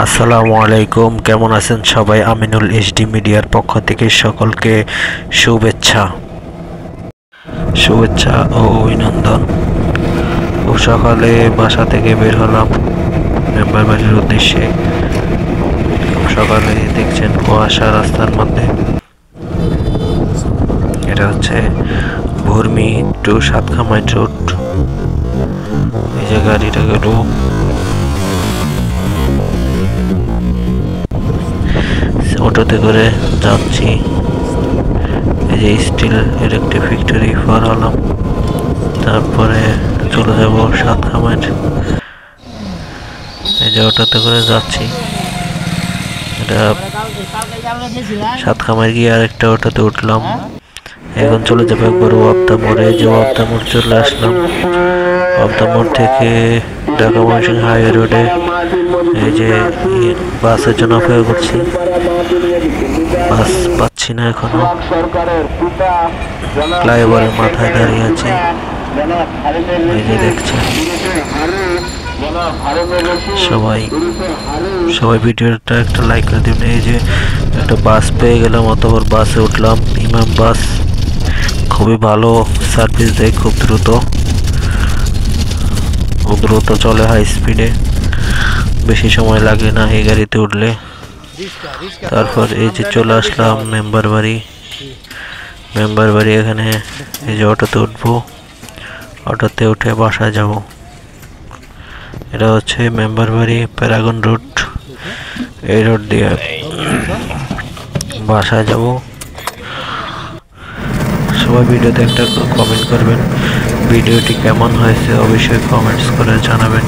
আসসালামু আলাইকুম, কেমন আছেন সবাই? আমিনুল এইচডি মিডিয়ার পক্ষ থেকে সকলকে শুভেচ্ছা ও অভিনন্দন। খুব সকালে বাসা থেকে বের হলাম মেম্বার বাড়ির উদ্দেশ্যে। খুব সকালে দেখছেন কুয়াশা রাস্তার মধ্যে। এটা হচ্ছে ভুরমি টু সাতখামাই রোড। এই যে গাড়িটা গেল, অটোতে করে যাচ্ছি। এই যে স্টিল এর একটি ফ্যাক্টরি পার হলাম, তারপরে চলে যাব সাতখামাইর। এই যে অটোতে করে যাচ্ছি, এটা সাতখামাইর গিয়ে আরেকটা অটোতে উঠলাম। এখন চলে যাবো একবার ওয়াবদা মোড়ে। যে ওয়াবদা মোড় চলে আসলাম। ওয়াবদা মোড় থেকে ঢাকা ময়মনসিংহ হাইওয়ে রোডে এই যে বাসের জন্য অপেক্ষা করছি, বাস পাচ্ছি না এখনো। ফ্লাইওভারের মাথায় দাঁড়িয়ে আছি। এই যে দেখছেন সবাই ভিডিওটা একটা লাইক করে দিবেন। এই যে একটা বাস পেয়ে গেলাম, অতঃপর বাসে উঠলাম। ইমাম বাস খুবই ভালো সার্ভিস দেয়, খুব দ্রুত চলে, হাই স্পিডে, বেশি সময় লাগে না এই গাড়িতে উঠলে। তারপর এই যে চলে আসলাম মেম্বার বাড়ি। এখানে এই যে অটোতে উঠবো, অটোতে উঠে বাসায় যাব। এটা হচ্ছে মেম্বার বাড়ি, প্যারাগন রোড। এই রোড দিয়ে বাসায় যাব। সবাই ভিডিওতে একটা কমেন্ট করবেন, ভিডিওটি কেমন হয়েছে অবশ্যই কমেন্টস করে জানাবেন।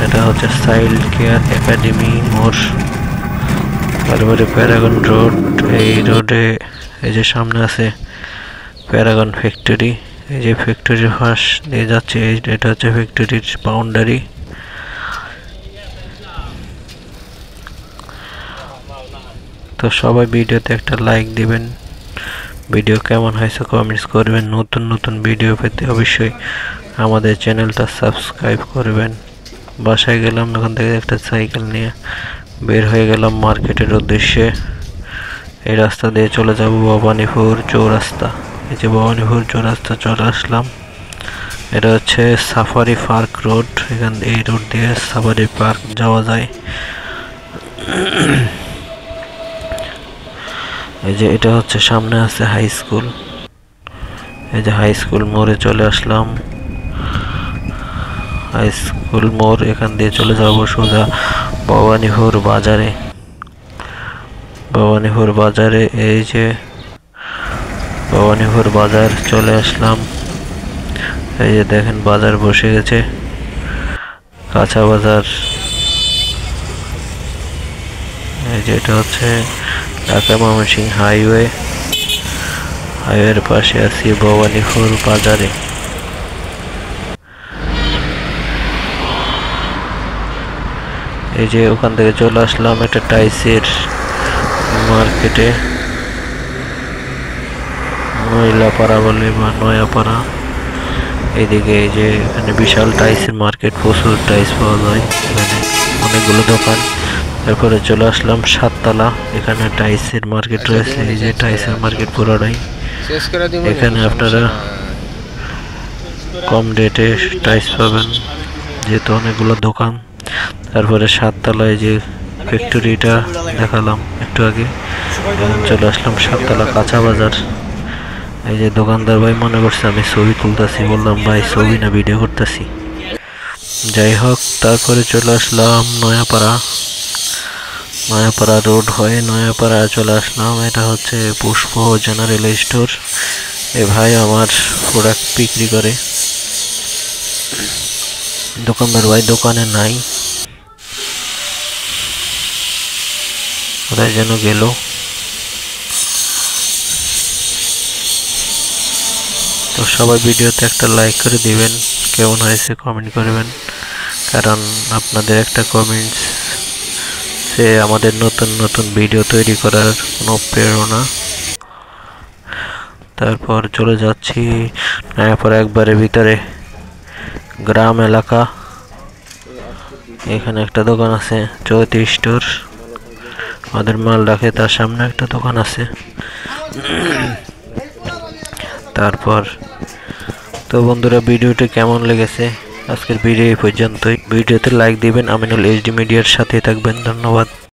এটা হচ্ছে চাইল্ড কেয়ার একাডেমি মোড়, তারপরে প্যারাগন রোড। এই রোডে এই যে সামনে আছে প্যারাগন ফ্যাক্টরি। এই যে ফ্যাক্টরির পাশ দিয়ে যাচ্ছে, এটা হচ্ছে ফ্যাক্টরির বাউন্ডারি। তো সবাই ভিডিওতে একটা লাইক দিবেন, ভিডিও কেমন হয়েছে কমেন্টস করবেন। নতুন ভিডিও পেতে অবশ্যই আমাদের চ্যানেলটা সাবস্ক্রাইব করবেন। বাসায় গেলাম, ওখান থেকে একটা সাইকেল নিয়ে বের হয়ে গেলাম মার্কেটের উদ্দেশ্যে। এই রাস্তা দিয়ে চলে যাব ভবানীপুর চৌরাস্তা। এই যে ভবানীপুর চৌরাস্তা চলে আসলাম। এটা হচ্ছে সাফারি পার্ক রোড। এই রোড দিয়ে সাফারি পার্ক যাওয়া যায়। এই যে এটা হচ্ছে সামনে আছে হাই স্কুল। এই যে হাই স্কুল মোড়ে চলে আসলাম। হাই স্কুল মোড়, এখান দিয়ে চলে যাব সোজা ভবানীপুর বাজারে। এই যে ভবানীপুর বাজার চলে আসলাম। এই যে দেখেন বাজার বসে গেছে, কাঁচা বাজার। এই যে এটা হচ্ছে ঢাকা ময়মনসিংহ হাইওয়ের পাশে আছি ভবানীপুর বাজারে। এই যে ওখান থেকে চলে আসলাম একটা টাইসের মার্কেটে, মহিলাপাড়া বলে বা নয়াপাড়া। এইদিকে এই যে এখানে বিশাল টাইসের মার্কেট, প্রচুর টাইস পাওয়া যায়, এখানে অনেকগুলো দোকান। তারপরে চলে আসলাম সাততলা, এখানে টাইসের মার্কেট রয়েছে। এই যে টাইসের মার্কেট পুরোটাই, এখানে আপনারা কম রেটে টাইস পাবেন যেহেতু অনেকগুলো দোকান। তারপরে সাততলায় যে ফ্যাক্টরিটা দেখালাম একটু আগে, এখন চলে আসলাম সাততলা কাঁচা বাজার। এই যে দোকানদার ভাই মনে করছে আমি ছবি তুলতেছি, বললাম ভাই ছবি না ভিডিও করতেছি। যাই হোক, তারপরে চলে আসলাম নয়াপাড়া রোড হয়ে নয়াপাড়া চলে আসলাম। এটা হচ্ছে পুষ্প জেনারেল স্টোর। এ ভাই আমার প্রোডাক্ট বিক্রি করে। দোকানদার ভাই দোকানে নাই, কোথায় যেন গেল। তো সবাই ভিডিওতে একটা লাইক করে দিবেন, কেমন হয়েছে কমেন্ট করবেন, কারণ আপনাদের একটা কমেন্টস সে আমাদের নতুন ভিডিও তৈরি করার কোনো প্রেরণা। তারপর চলে যাচ্ছি নয়াপাড়া একবারে ভিতরে, গ্রাম এলাকা। এখানে একটা দোকান আছে চৌধুরী স্টোর, আমাদের মাল রাখে, তার সামনে একটা দোকান আছে। তারপর তো বন্ধুরা, ভিডিওটি কেমন লেগেছে? আজকের ভিডিও এই পর্যন্তই। ভিডিওতে লাইক দিবেন, আমিনুল এইচডি মিডিয়ার সাথে থাকবেন। ধন্যবাদ।